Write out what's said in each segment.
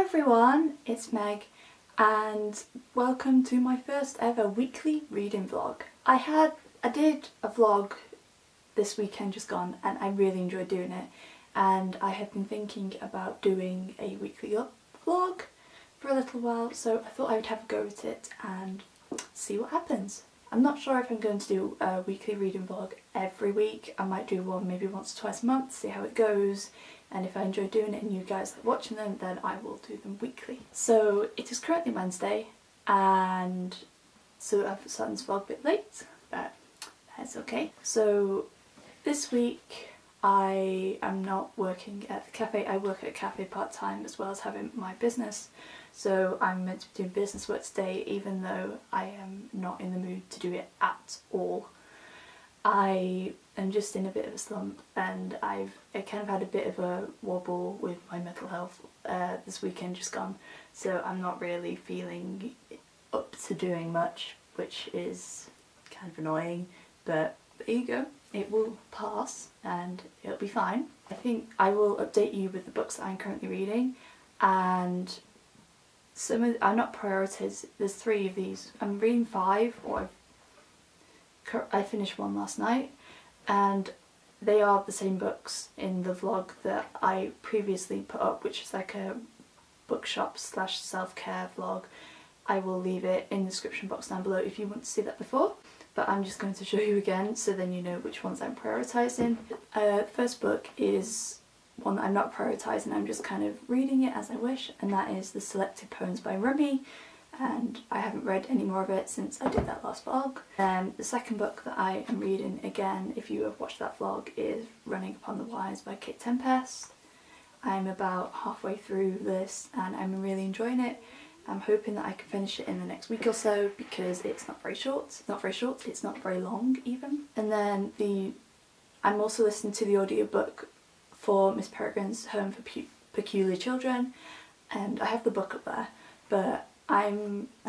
everyone, it's Meg and welcome to my first ever weekly reading vlog. I did a vlog this weekend just gone and I really enjoyed doing it, and I have been thinking about doing a weekly vlog for a little while, so I thought I would have a go at it and see what happens. I'm not sure if I'm going to do a weekly reading vlog every week. I might do one maybe once or twice a month, see how it goes, and if I enjoy doing it and you guys like watching them, then I will do them weekly. So it is currently Wednesday, and so I've started this vlog a bit late, but that's okay. So this week I am not working at the cafe. I work at a cafe part-time as well as having my business. So I'm meant to be doing business work today, even though I am not in the mood to do it at all. I am just in a bit of a slump, and I kind of had a bit of a wobble with my mental health this weekend just gone, so I'm not really feeling up to doing much, which is kind of annoying, but there you go. It will pass and it'll be fine. I think I will update you with the books that I'm currently reading, and are not priorities. There's 3 of these. I'm reading 5, or I finished 1 last night, and they are the same books in the vlog that I previously put up, which is like a bookshop / self-care vlog. I will leave it in the description box down below if you want to see that before, but I'm just going to show you again so then you know which ones I'm prioritising. The first book is one that I'm not prioritising, I'm just kind of reading it as I wish, and that is The Selected Poems by Rumi, and I haven't read any more of it since I did that last vlog. The second book that I am reading, again if you have watched that vlog, is Running Upon the Wires by Kate Tempest. I'm about halfway through this and I'm really enjoying it. I'm hoping that I can finish it in the next week or so because it's not very short. It's not very long even. And then I'm also listening to the audiobook for Miss Peregrine's Home for Peculiar Children, and I have the book up there, but I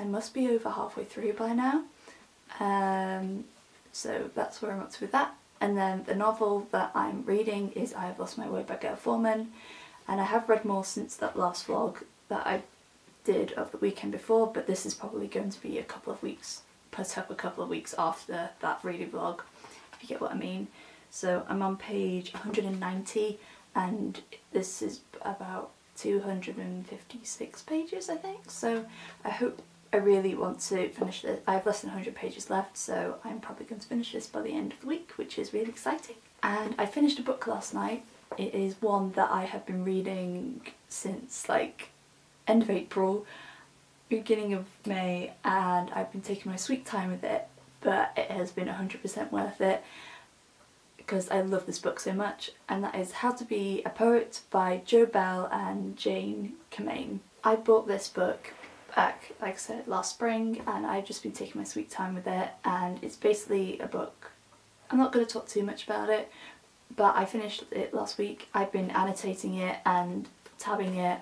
must be over halfway through by now, so that's where I'm up to with that. And then the novel that I'm reading is I Have Lost My Way by Gail Forman, and I have read more since that last vlog that I did of the weekend before, but this is probably going to be a couple of weeks, put up a couple of weeks after that reading vlog, if you get what I mean. So I'm on page 190 and this is about 256 pages I think, so I really want to finish this. I have less than 100 pages left, so I'm probably going to finish this by the end of the week, which is really exciting. And I finished a book last night. It is one that I have been reading since like end of April, beginning of May, and I've been taking my sweet time with it, but it has been 100% worth it because I love this book so much, and that is How to Be a Poet by Jo Bell and Jane Kemain. I bought this book back, like I said, last spring, and I've just been taking my sweet time with it, and it's basically a book. I'm not going to talk too much about it, but I finished it last week. I've been annotating it and tabbing it,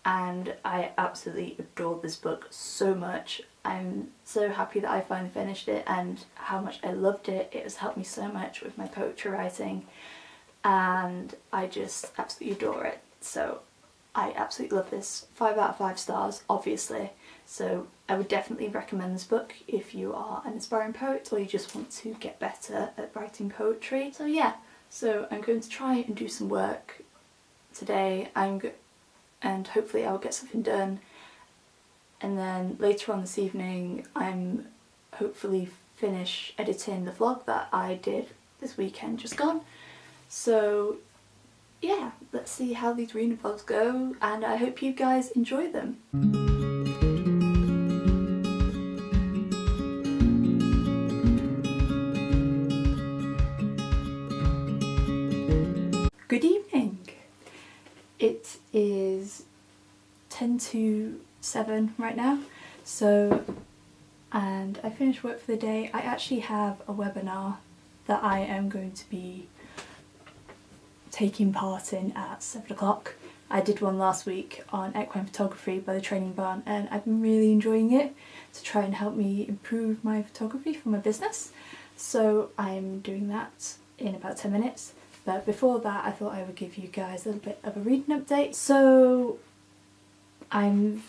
and I absolutely adored this book so much. I'm so happy that I finally finished it and how much I loved it. It has helped me so much with my poetry writing, and I just absolutely adore it. So I absolutely love this. 5 out of 5 stars, obviously. So I would definitely recommend this book if you are an aspiring poet or you just want to get better at writing poetry. So yeah, so I'm going to try and do some work today, and hopefully I'll get something done. And then later on this evening I'm hopefully finish editing the vlog that I did this weekend just gone. So yeah, let's see how these reading vlogs go, and I hope you guys enjoy them. Good evening. It is 10 to 7 right now, and I finished work for the day. I actually have a webinar that I am going to be taking part in at 7 o'clock. I did one last week on equine photography by the Training Barn, and I've been really enjoying it to try and help me improve my photography for my business. So I'm doing that in about 10 minutes. But before that I thought I would give you guys a little bit of a reading update. So I've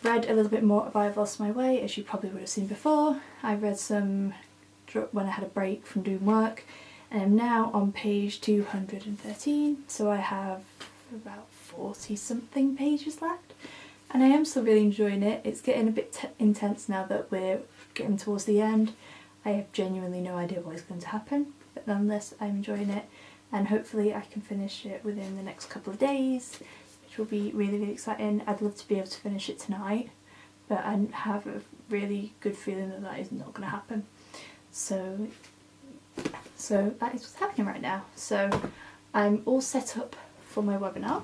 read a little bit more of I've Lost My Way, as you probably would have seen before. I read some when I had a break from doing work, and I'm now on page 213, so I have about 40 something pages left, and I am still really enjoying it. It's getting a bit intense now that we're getting towards the end. I have genuinely no idea what is going to happen, but nonetheless I'm enjoying it, and hopefully I can finish it within the next couple of days, which will be really, really exciting. I'd love to be able to finish it tonight, but I have a really good feeling that that is not going to happen. So that is what's happening right now. So I'm all set up for my webinar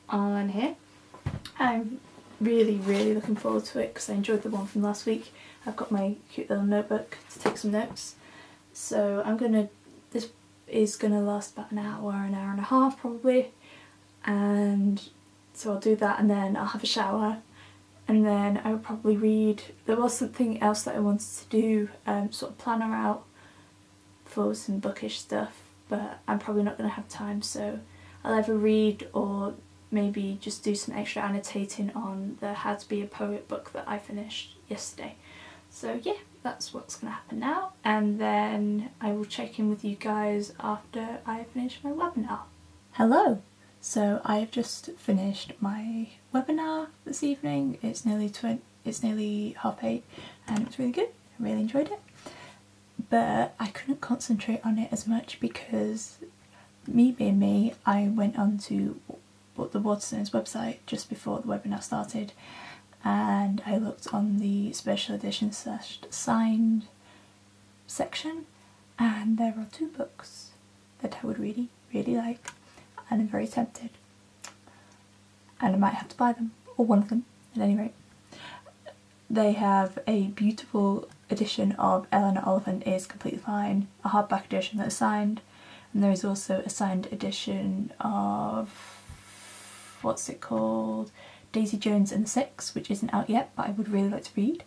on here. I'm really, really looking forward to it because I enjoyed the one from last week. I've got my cute little notebook to take some notes. So this is gonna last about an hour and a half probably, and so I'll do that and then I'll have a shower, and then I will probably read. There was something else that I wanted to do, sort of plan her out for some bookish stuff, but I'm probably not going to have time, so I'll either read or maybe just do some extra annotating on the How to Be a Poet book that I finished yesterday. So yeah, that's what's going to happen now, and then I will check in with you guys after I finish my webinar. Hello! So I have just finished my webinar this evening. It's nearly 8:30 and it was really good. I really enjoyed it. But I couldn't concentrate on it as much because, me being me, I went onto the Waterstones website just before the webinar started, and I looked on the special edition / signed section, and there are 2 books that I would really, really like, and I'm very tempted, and I might have to buy them, or one of them at any rate. They have a beautiful edition of Eleanor Oliphant Is Completely Fine, a hardback edition that is signed, and there is also a signed edition of, what's it called, Daisy Jones and the Six, which isn't out yet but I would really like to read,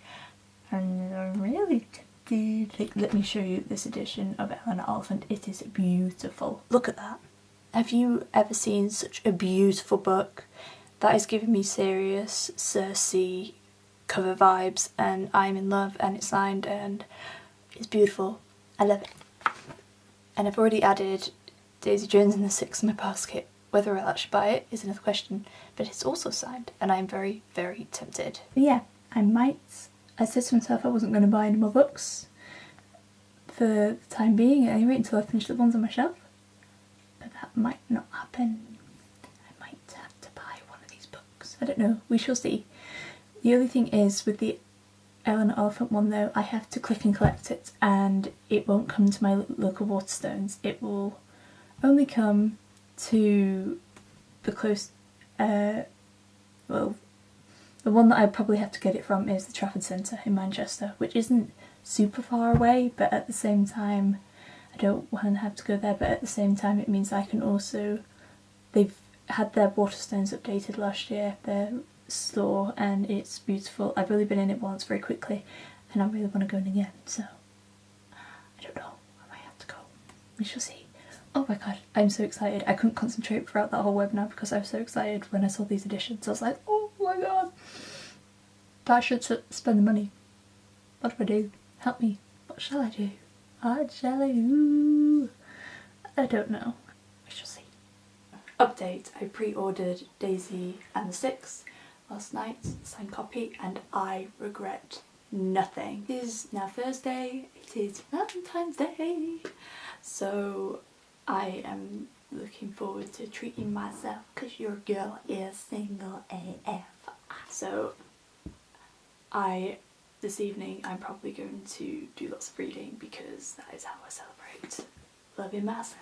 and I'm really tempted. Let me show you this edition of Eleanor Oliphant. It is beautiful. Look at that. Have you ever seen such a beautiful book? That is giving me serious Circe cover vibes, and I'm in love, and it's signed and it's beautiful. I love it. And I've already added Daisy Jones and the Six in my basket. Whether I'll actually buy it is another question, but it's also signed and I'm very, very tempted. But yeah, I said to myself I wasn't going to buy any more books for the time being at any rate until I finish the ones on my shelf, but that might not happen. I might have to buy one of these books. I don't know, we shall see. The only thing is, with the Eleanor Oliphant one though, I have to click and collect it, and it won't come to my local Waterstones. It will only come to the close, well, the one that I probably have to get it from is the Trafford Centre in Manchester, which isn't super far away, but at the same time, I don't want to have to go there, but at the same time it means I can also, they've had their Waterstones updated last year, their store, and it's beautiful. I've only been in it once very quickly, and I really want to go in again, so I don't know, I might have to go. We shall see. Oh my god, I'm so excited. I couldn't concentrate throughout that whole webinar because I was so excited when I saw these editions. I was like, oh my god, but I should spend the money. What do I do? Help me. What shall I do? What shall I do? I don't know. We shall see. Update. I pre-ordered Daisy and the Six last night, signed copy, and I regret nothing. It is now Thursday. It is Valentine's Day. So I am looking forward to treating myself because your girl is single AF. So this evening I'm probably going to do lots of reading because that is how I celebrate loving myself.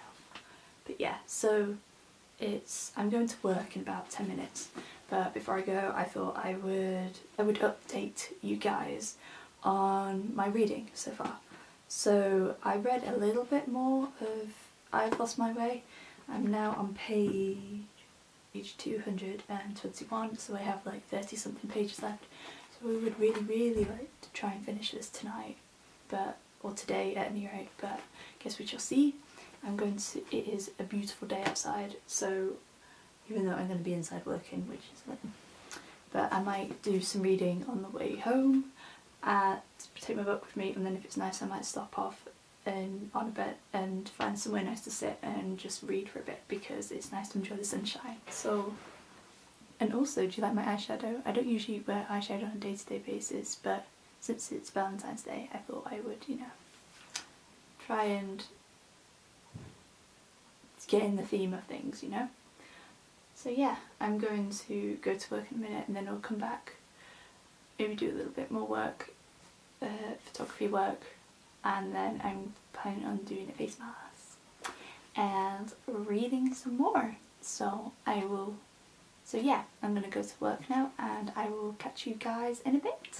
But yeah, so I'm going to work in about 10 minutes, but before I go I thought I would update you guys on my reading so far. So I read a little bit more of I've Lost My Way. I'm now on page 221, so I have like 30 something pages left. So we would really, really like to try and finish this tonight, or today at any rate, but I guess we shall see. It is a beautiful day outside, so even though I'm going to be inside working, which is like, but I might do some reading on the way home and take my book with me, and then if it's nice I might stop off and on a bit and find somewhere nice to sit and just read for a bit, because it's nice to enjoy the sunshine. So, and also, do you like my eyeshadow? I don't usually wear eyeshadow on a day-to-day basis, but since it's Valentine's Day I thought I would, you know, try and get in the theme of things, you know. So yeah, I'm going to go to work in a minute and then I'll come back, maybe do a little bit more work, photography work, and then I'm planning on doing a face mask and reading some more. So yeah, I'm gonna go to work now and I will catch you guys in a bit.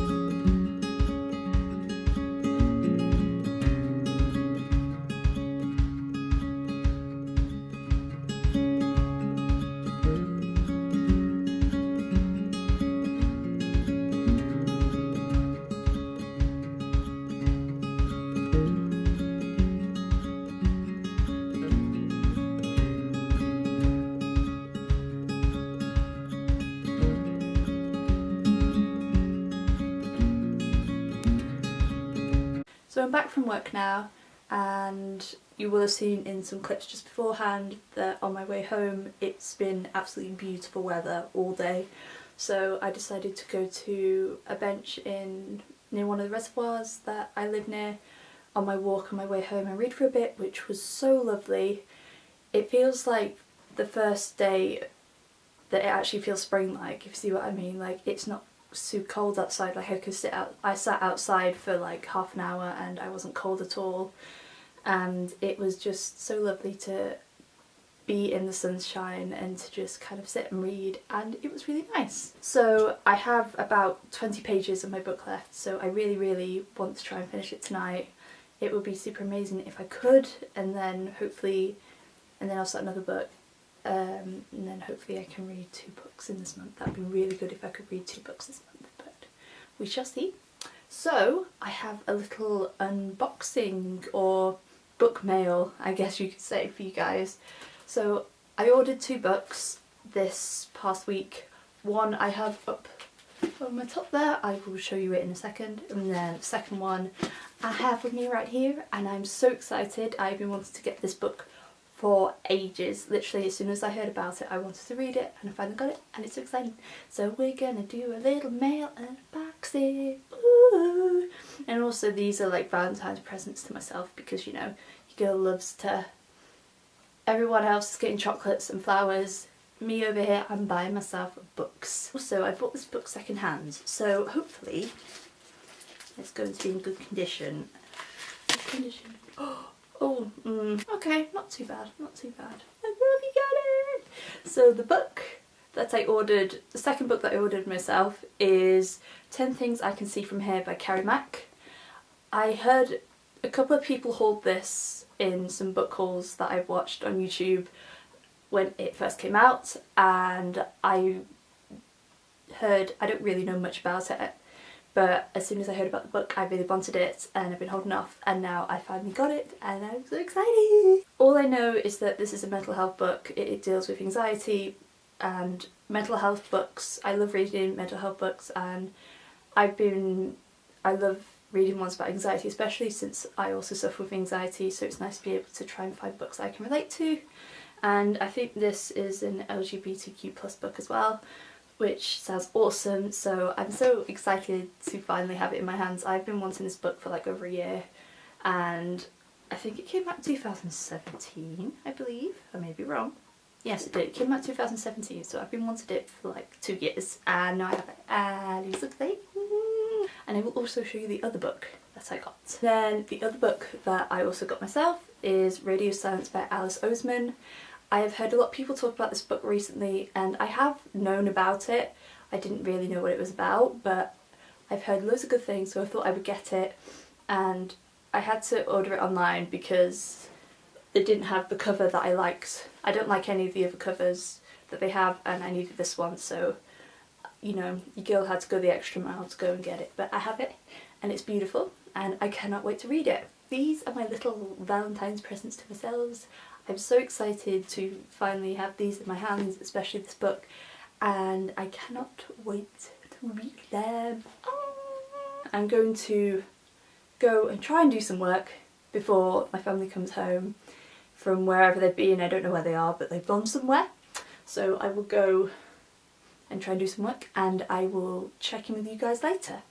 So I'm back from work now, and you will have seen in some clips just beforehand that on my way home it's been absolutely beautiful weather all day. So I decided to go to a bench near one of the reservoirs that I live near on my walk on my way home and read for a bit, which was so lovely. It feels like the first day that it actually feels spring-like, if you see what I mean. Like, it's not so cold outside, like I sat outside for like half an hour and I wasn't cold at all, and it was just so lovely to be in the sunshine and to just kind of sit and read, and it was really nice. So I have about 20 pages of my book left, so I really want to try and finish it tonight. It would be super amazing if I could, and then I'll start another book. And then hopefully I can read 2 books in this month. That would be really good if I could read 2 books this month, but we shall see. So I have a little unboxing, or book mail I guess you could say, for you guys. So I ordered 2 books this past week. One I have up on my top there, I will show you it in a second, and then the second one I have with me right here, and I'm so excited. I've been wanting to get this book for ages. Literally as soon as I heard about it I wanted to read it, and I finally got it, and it's so exciting. So we're gonna do a little mail unboxing. Ooh. And also these are like Valentine's presents to myself, because you know, your girl loves to, everyone else is getting chocolates and flowers, me over here I'm buying myself books. Also I bought this book second hand, so hopefully it's going to be in good condition. Okay, not too bad, not too bad. I really got it! So the book that I ordered, the second book that I ordered myself, is 10 Things I Can See From Here by Carrie Mack. I heard a couple of people hold this in some book hauls that I've watched on YouTube when it first came out, and I don't really know much about it, but as soon as I heard about the book I really wanted it, and I've been holding off, and now I finally got it and I'm so excited! All I know is that this is a mental health book. It deals with anxiety and mental health books. I love reading mental health books, and I love reading ones about anxiety, especially since I also suffer with anxiety, so it's nice to be able to try and find books I can relate to. And I think this is an LGBTQ+ book as well, which sounds awesome, so I'm so excited to finally have it in my hands. I've been wanting this book for like over a year, and I think it came out in 2017, I believe. I may be wrong. Yes, it did. It came out in 2017, so I've been wanting it for like 2 years, and now I have it, and it's exciting. And I will also show you the other book that I got. Then the other book that I also got myself is Radio Silence by Alice Oseman. I have heard a lot of people talk about this book recently, and I have known about it. I didn't really know what it was about, but I've heard loads of good things, so I thought I would get it, and I had to order it online because it didn't have the cover that I liked. I don't like any of the other covers that they have, and I needed this one, so you know, your girl had to go the extra mile to go and get it, but I have it, and it's beautiful, and I cannot wait to read it. These are my little Valentine's presents to myself. I'm so excited to finally have these in my hands, especially this book, and I cannot wait to read them. I'm going to go and try and do some work before my family comes home from wherever they've been. I don't know where they are, but they've gone somewhere. So I will go and try and do some work, and I will check in with you guys later.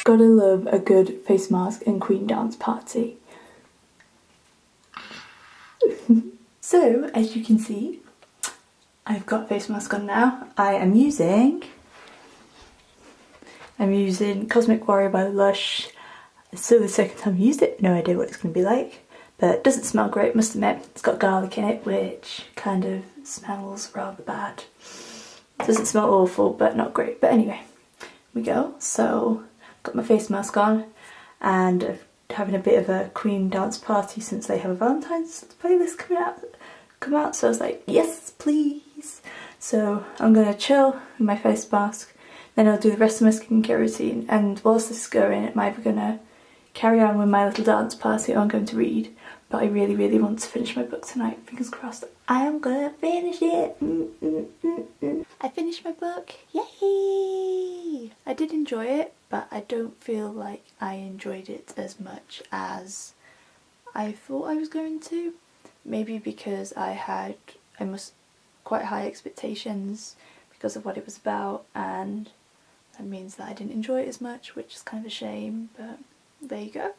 Gotta love a good face mask and Queen dance party. So, as you can see, I've got a face mask on now. I'm using Cosmic Warrior by Lush. It's still the second time I've used it, no idea what it's going to be like, but it doesn't smell great, must admit. It's got garlic in it, which kind of smells rather bad. It doesn't smell awful, but not great. But anyway, here we go. So, got my face mask on, and having a bit of a Queen dance party since they have a Valentine's playlist come out, so I was like, yes please. So I'm gonna chill with my face mask, then I'll do the rest of my skincare routine, and whilst this is going, I'm either gonna carry on with my little dance party or I'm going to read, but I really want to finish my book tonight. Fingers crossed I am gonna finish it. I finished my book, yay! I did enjoy it, but I don't feel like I enjoyed it as much as I thought I was going to. Maybe because I had quite high expectations because of what it was about, and that means that I didn't enjoy it as much, which is kind of a shame, but there you go.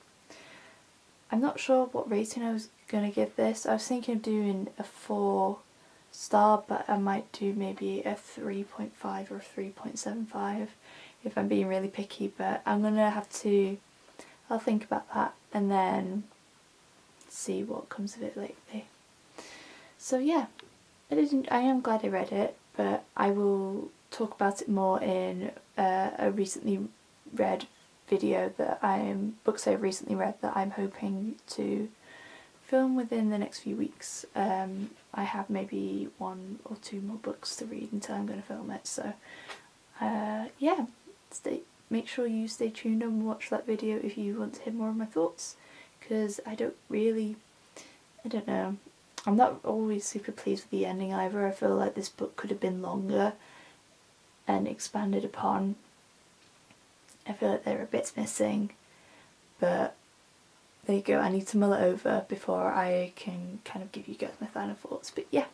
I'm not sure what rating I was going to give this. I was thinking of doing a 4-star, but I might do maybe a 3.5 or 3.75 if I'm being really picky, but I'm going to I'll think about that and then see what comes of it lately. So yeah, I am glad I read it, but I will talk about it more in a recently read video books I've recently read that I'm hoping to film within the next few weeks. I have maybe 1 or 2 more books to read until I'm going to film it, so yeah, make sure you stay tuned and watch that video if you want to hear more of my thoughts, because I don't know, I'm not always super pleased with the ending either. I feel like this book could have been longer and expanded upon. I feel like there are bits missing, but there you go, I need to mull it over before I can kind of give you guys my final thoughts. But yeah,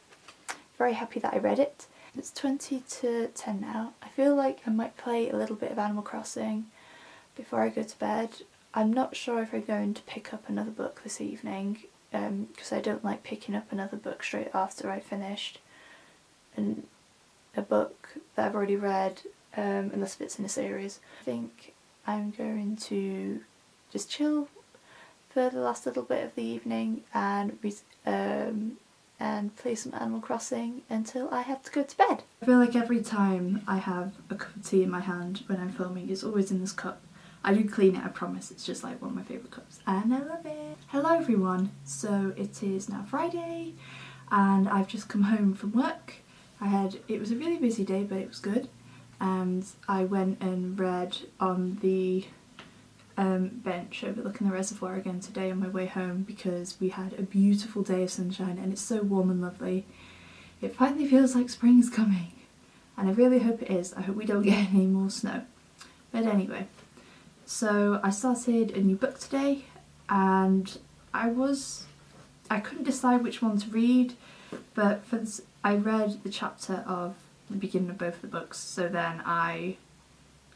very happy that I read it. It's 20 to 10 now. I feel like I might play a little bit of Animal Crossing before I go to bed. I'm not sure if I'm going to pick up another book this evening, because I don't like picking up another book straight after I finished a book that I've already read, unless it's in a series. I think I'm going to just chill for the last little bit of the evening and play some Animal Crossing until I have to go to bed. I feel like every time I have a cup of tea in my hand when I'm filming, it's always in this cup. I do clean it, I promise, it's just like one of my favourite cups and I love it. Hello everyone, so it is now Friday and I've just come home from work. It was a really busy day, but it was good, and I went and read on the bench overlooking the reservoir again today on my way home because we had a beautiful day of sunshine and it's so warm and lovely. It finally feels like spring is coming, and I really hope it is. I hope we don't get any more snow. But anyway, so I started a new book today and I couldn't decide which one to read, but I read the chapter of the beginning of both of the books, so then I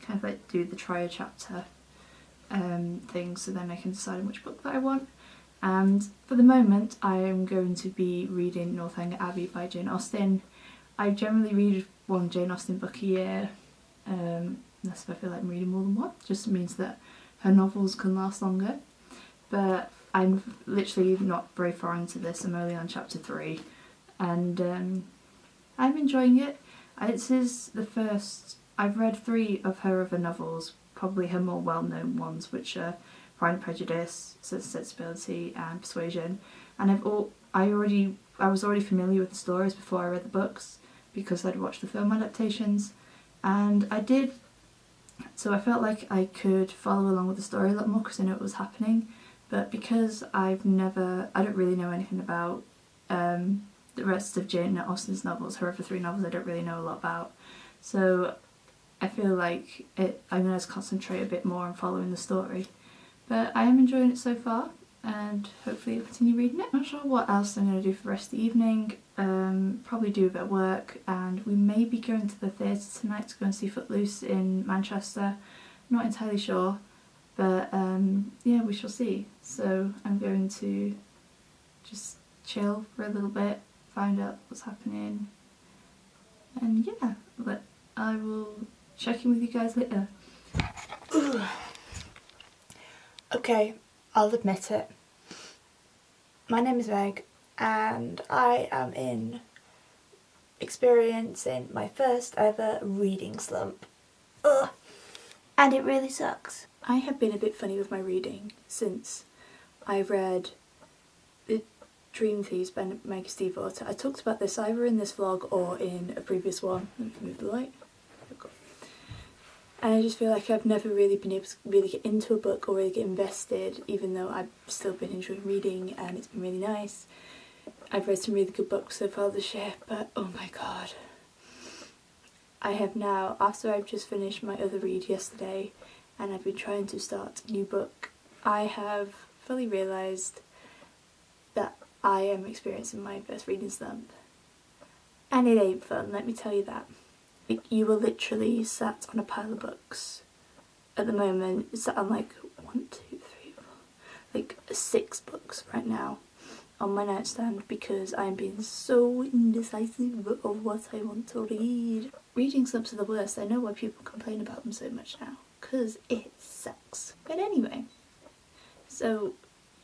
kind of like do the try a chapter thing, so then I can decide on which book that I want. And for the moment I am going to be reading Northanger Abbey by Jane Austen. I generally read one Jane Austen book a year, unless if I feel like I'm reading more than one. It just means that her novels can last longer. But I'm literally not very far into this. I'm only on chapter 3, and I'm enjoying it. This is the first... I've read 3 of her other novels, probably her more well-known ones, which are Pride and Prejudice, Sensibility and Persuasion, and I was already familiar with the stories before I read the books because I'd watched the film adaptations, and so I felt like I could follow along with the story a lot more because I know what was happening. But because I don't really know anything about the rest of Jane Austen's novels, her other 3 novels I don't really know a lot about, so I feel like I'm going to concentrate a bit more on following the story. But I am enjoying it so far, and hopefully I'll continue reading it. I'm not sure what else I'm going to do for the rest of the evening. Probably do a bit of work, and we may be going to the theatre tonight to go and see Footloose in Manchester. Not entirely sure, but yeah, we shall see. So I'm going to just chill for a little bit, find out what's happening, and yeah, but I will check in with you guys later. Okay, I'll admit it. My name is Meg, and I am experiencing my first ever reading slump. Ugh. And it really sucks. I have been a bit funny with my reading since I read The Dream Thieves by Maggie Stiefvater. I talked about this either in this vlog or in a previous one. Let me move the light. And I just feel like I've never really been able to really get into a book or really get invested, even though I've still been enjoying reading and it's been really nice. I've read some really good books so far this year, but oh my god. I have now, after I've just finished my other read yesterday and I've been trying to start a new book, I have fully realised that I am experiencing my first reading slump. And it ain't fun, let me tell you that. You are literally sat on a pile of books. At the moment, it's sat on like 6 books right now on my nightstand because I'm being so indecisive of what I want to read. Reading slumps are the worst. I know why people complain about them so much now, because it sucks. But anyway, so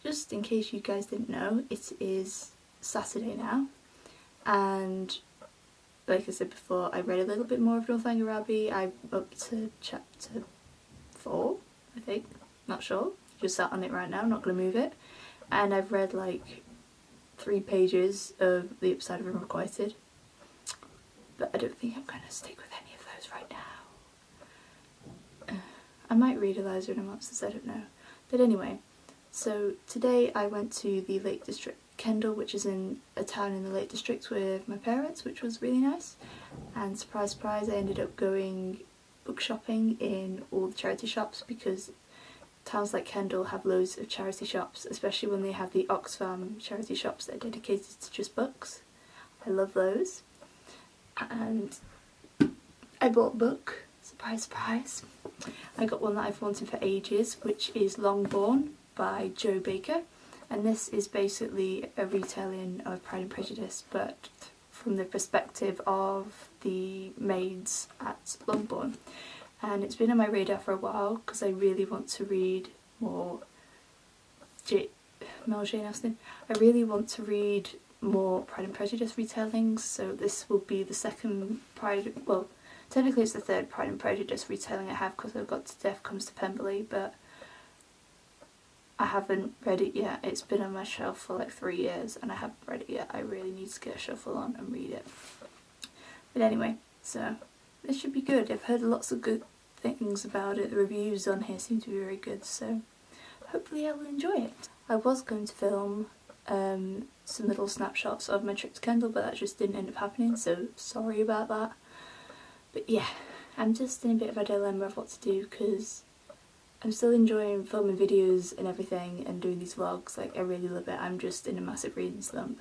just in case you guys didn't know, it is Saturday now, and like I said before, I read a little bit more of Northanger Abbey. I'm up to chapter 4, I think. Not sure. Just sat on it right now, not going to move it. And I've read like 3 pages of The Upside of Unrequited. But I don't think I'm going to stick with any of those right now. I might read Eliza in a Monsters, I don't know. But anyway, so today I went to the Lake District Kendal, which is in a town in the Lake District with my parents, which was really nice. And surprise surprise, I ended up going book shopping in all the charity shops because towns like Kendal have loads of charity shops, especially when they have the Oxfam charity shops that are dedicated to just books. I love those. And I bought a book, surprise surprise. I got one that I've wanted for ages, which is Longbourn by Jo Baker. And this is basically a retelling of Pride and Prejudice, but from the perspective of the maids at Longbourn. And it's been on my radar for a while because I really want to read more Jane Austen. I really want to read more Pride and Prejudice retellings, so this will be the second technically it's the 3rd Pride and Prejudice retelling I have because I've got To Death Comes to Pemberley, but I haven't read it yet. It's been on my shelf for like 3 years and I haven't read it yet. I really need to get a shuffle on and read it. But anyway, so this should be good. I've heard lots of good things about it. The reviews on here seem to be very good, so hopefully I will enjoy it. I was going to film some little snapshots of my trip to Kendal, but that just didn't end up happening, so sorry about that. But yeah, I'm just in a bit of a dilemma of what to do because I'm still enjoying filming videos and everything and doing these vlogs. Like, I really love it. I'm just in a massive reading slump.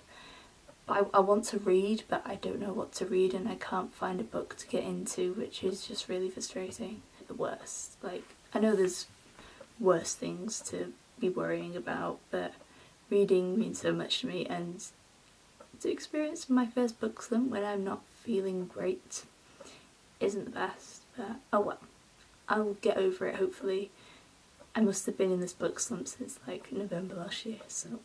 I want to read, but I don't know what to read, and I can't find a book to get into, which is just really frustrating. The worst. Like, I know there's worse things to be worrying about, but reading means so much to me, and to experience my first book slump when I'm not feeling great isn't the best, but oh well. I'll get over it, hopefully. I must have been in this book slump since like November last year, so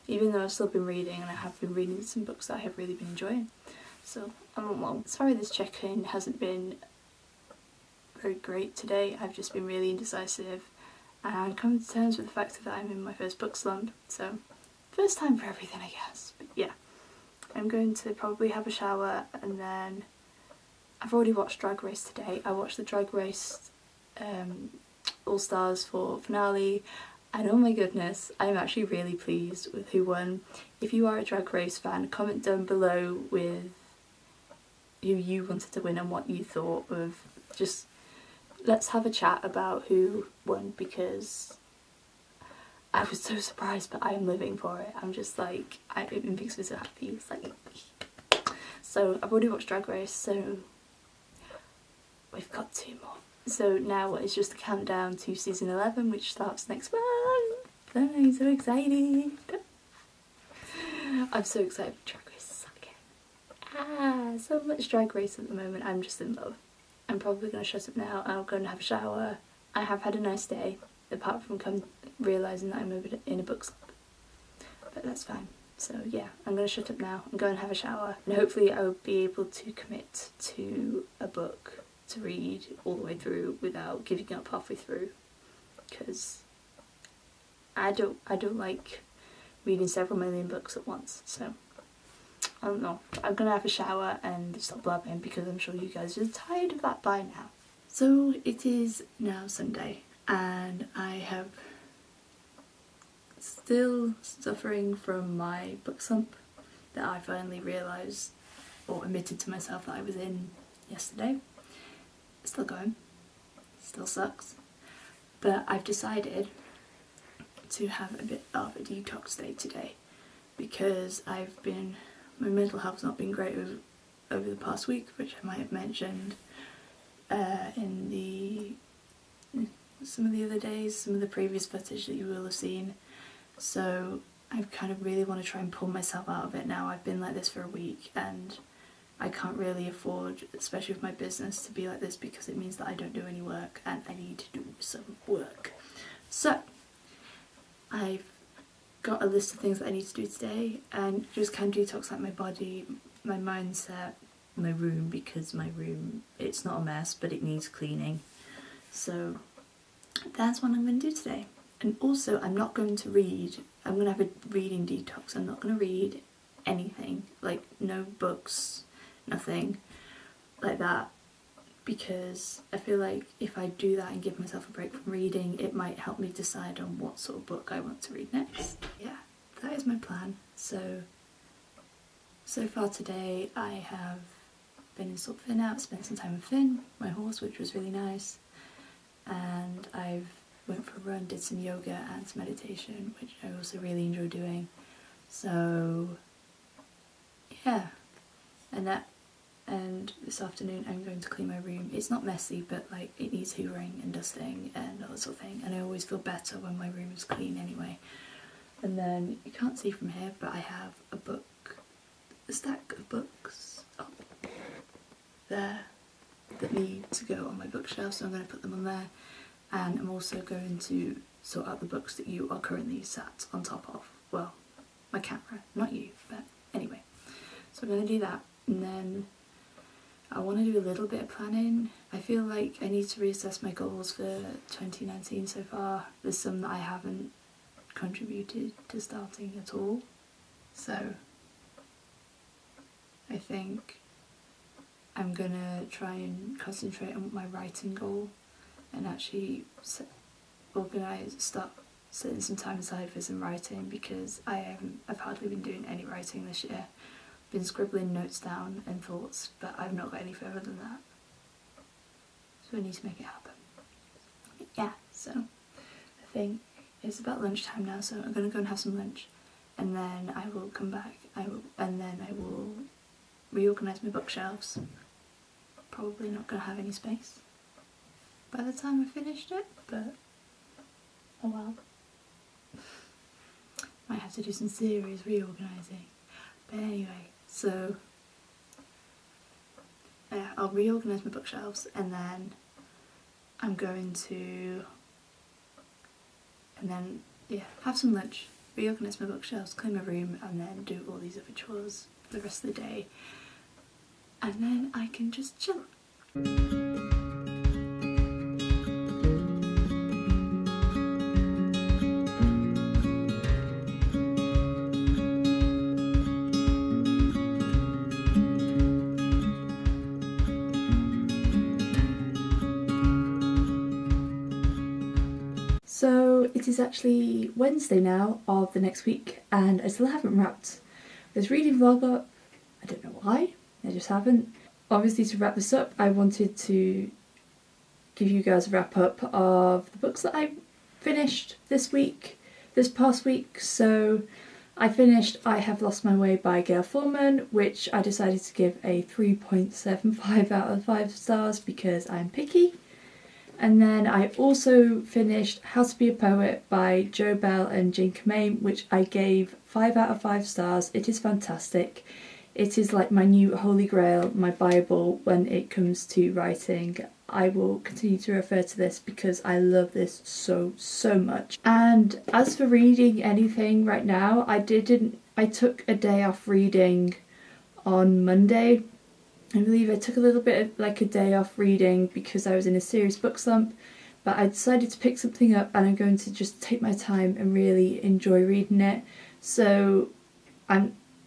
even though I've still been reading, and I have been reading some books that I have really been enjoying. So, well, sorry this check-in hasn't been very great today. I've just been really indecisive and come to terms with the fact that I'm in my first book slump, so first time for everything, I guess. But yeah, I'm going to probably have a shower, and then I've already watched Drag Race today. I watched the Drag Race All Stars for finale, and oh my goodness, I'm actually really pleased with who won. If you are a Drag Race fan, comment down below with who you wanted to win and what you thought of. Just let's have a chat about who won, because I was so surprised, but I am living for it. I'm just like, it makes me so happy. It's like, so I've already watched Drag Race, so we've got 2 more. So now it's just a countdown to season 11, which starts next month. I'm so excited. I'm so excited for Drag Race again. So much Drag Race at the moment. I'm just in love. I'm probably going to shut up now. I'll go and have a shower. I have had a nice day, apart from realising that I'm in a book slump. But that's fine. So yeah, I'm going to shut up now and go and have a shower. And hopefully I'll be able to commit to a book to read all the way through without giving up halfway through, because I don't like reading several million books at once. So I don't know. I'm gonna have a shower and stop blabbing, because I'm sure you guys are tired of that by now. So it is now Sunday, and I have still suffering from my book slump that I finally realised or admitted to myself that I was in yesterday. Still going, still sucks, but I've decided to have a bit of a detox day today, because my mental health's not been great over the past week, which I might have mentioned in some of the other days, some of the previous footage that you will have seen. So I kind of really want to try and pull myself out of it now. I've been like this for a week, and I can't really afford, especially with my business, to be like this, because it means that I don't do any work, and I need to do some work. So I've got a list of things that I need to do today, and just kind of detox like my body, my mindset, my room, because my room, it's not a mess, but it needs cleaning. So that's what I'm going to do today. And also, I'm not going to read. I'm going to have a reading detox. I'm not going to read anything, like no books, nothing like that, because I feel like if I do that and give myself a break from reading, it might help me decide on what sort of book I want to read next. Yeah, that is my plan. So far today I have been in sort of Finn out, spent some time with Finn, my horse, which was really nice, and I've went for a run, did some yoga and some meditation, which I also really enjoy doing. So yeah, and this afternoon I'm going to clean my room. It's not messy, but like it needs hoovering and dusting and all that sort of thing, and I always feel better when my room is clean anyway. And then you can't see from here, but I have a stack of books up there that need to go on my bookshelf, so I'm going to put them on there. And I'm also going to sort out the books that you are currently sat on top of. Well, my camera, not you, but anyway. So I'm going to do that, and then I want to do a little bit of planning. I feel like I need to reassess my goals for 2019 so far. There's some that I haven't contributed to starting at all. So I think I'm going to try and concentrate on my writing goal, and actually start setting some time aside for some writing, because I've hardly been doing any writing this year. Been scribbling notes down and thoughts, but I've not got any further than that. So I need to make it happen. Yeah, so I think it's about lunchtime now, so I'm going to go and have some lunch, and then I will come back and then I will reorganise my bookshelves. Probably not going to have any space by the time I finished it, but oh well. Might have to do some serious reorganising. But anyway, so yeah, I'll reorganise my bookshelves and then I'm going to have some lunch, reorganise my bookshelves, clean my room, and then do all these other chores for the rest of the day. And then I can just chill. So it is actually Wednesday now of the next week and I still haven't wrapped this reading vlog up. I don't know why, I just haven't. Obviously to wrap this up I wanted to give you guys a wrap up of the books that I finished this past week. So I finished I Have Lost My Way by Gayle Forman, which I decided to give a 3.75 out of 5 stars because I'm picky. And then I also finished How to Be a Poet by Jo Bell and Jane Kamame, which I gave 5 out of 5 stars. It is fantastic. It is like my new holy grail, my bible when it comes to writing. I will continue to refer to this because I love this so much. And as for reading anything right now, I took a day off reading on Monday. I believe I took a little bit of like a day off reading because I was in a serious book slump, but I decided to pick something up and I'm going to just take my time and really enjoy reading it. So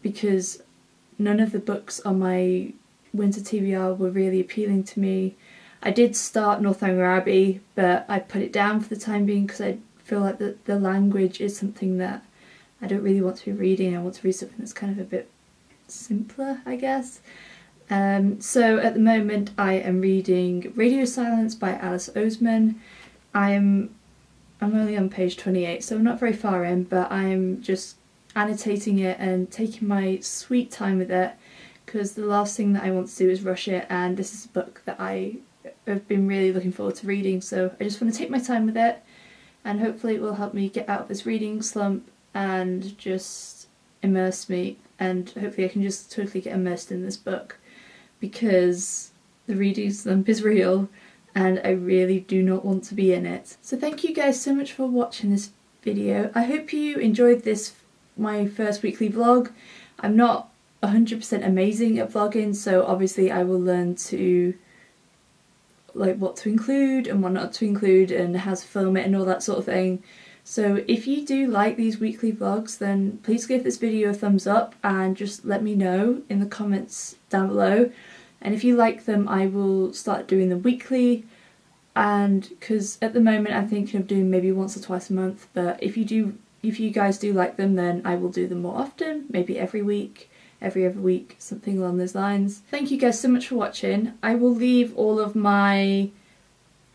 because none of the books on my winter TBR were really appealing to me. I did start Northanger Abbey, but I put it down for the time being because I feel like the language is something that I don't really want to be reading. I want to read something that's kind of a bit simpler, I guess. So at the moment I am reading Radio Silence by Alice Oseman. I'm only on page 28, so I'm not very far in, but I'm just annotating it and taking my sweet time with it because the last thing that I want to do is rush it, and this is a book that I have been really looking forward to reading, so I just want to take my time with it and hopefully it will help me get out of this reading slump and just immerse me, and hopefully I can just totally get immersed in this book because the reading slump is real and I really do not want to be in it. So thank you guys so much for watching this video. I hope you enjoyed this, my first weekly vlog. I'm not 100% amazing at vlogging, so obviously I will learn to like what to include and what not to include and how to film it and all that sort of thing. So if you do like these weekly vlogs, then please give this video a thumbs up and just let me know in the comments down below. And if you like them, I will start doing them weekly, and because at the moment I'm thinking of doing maybe once or twice a month, but if you guys do like them, then I will do them more often, maybe every week, every other week, something along those lines. Thank you guys so much for watching. I will leave all of my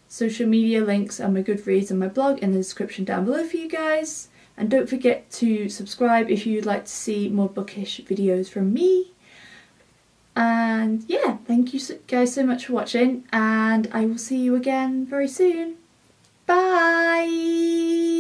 social media links and my Goodreads and my blog in the description down below for you guys. And don't forget to subscribe if you'd like to see more bookish videos from me. And yeah, thank you guys so much for watching, and I will see you again very soon. Bye!